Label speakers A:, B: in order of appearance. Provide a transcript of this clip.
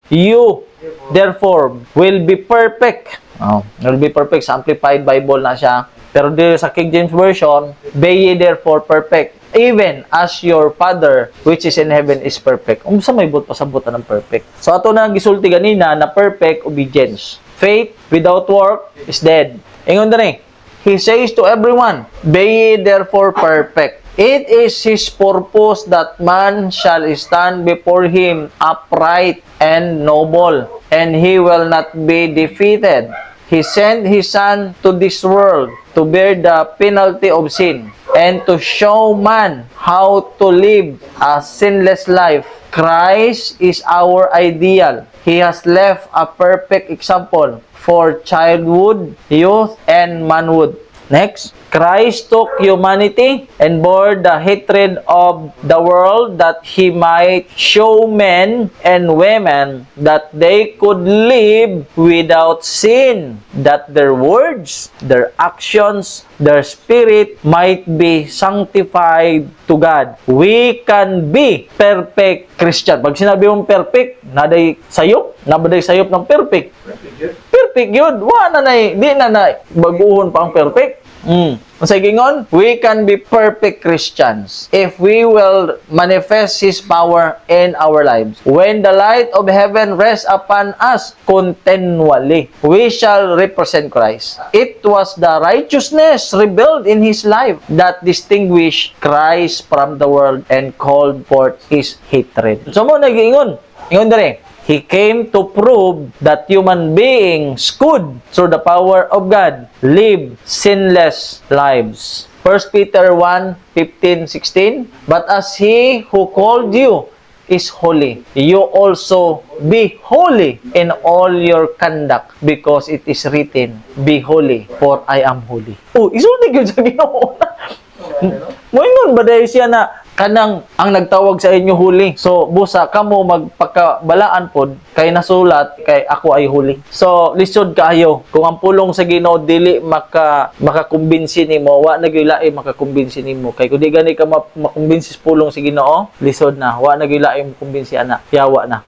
A: You, therefore, will be perfect. Will be perfect. Sa Amplified Bible na siya. Pero dito sa King James Version, be ye therefore perfect, even as your Father which is in heaven is perfect. Sa may but pasabutan ng perfect. So ato na gisulti ganina na perfect obedience. Faith without work is dead. Ingon dani, he says to everyone, be ye therefore perfect. It is his purpose that man shall stand before him upright and noble, and he will not be defeated. He sent his Son to this world to bear the penalty of sin and to show man how to live a sinless life. Christ is our ideal. He has left a perfect example for childhood, youth, and manhood. Next, Christ took humanity and bore the hatred of the world that he might show men and women that they could live without sin, that their words, their actions, their spirit might be sanctified to God. We can be perfect Christian. Pag sinabi mong perfect, naday sayop ng perfect. Perfect yun. Di na baguhon pa ang perfect. Sa gingon, we can be perfect Christians if we will manifest His power in our lives. When the light of heaven rests upon us continually, we shall represent Christ. It was the righteousness revealed in His life that distinguished Christ from the world and called forth His hatred. So mo nag-ingon, ingon dere, He came to prove that human beings could, through the power of God, live sinless lives. 1 Peter 1:15-16, but as He who called you is holy, you also be holy in all your conduct, because it is written, be holy, for I am holy. Isulti yun sa Ginoo. Moingon ba dahil siya na kanang ang nagtawag sa inyo huli. So, busa kamo magpakabalaan pod kay nasulat kay ako ay huli. So, lisod kaayo. Kung ang pulong sa Ginoo dili makakumbinsi nimo, wa na gyud lain makakumbinsi nimo. Kay kun di gani ka makumbinsi sa pulong sa Ginoo, lisod na. Wa na gyud lain makumbinsi ana. Yawa na.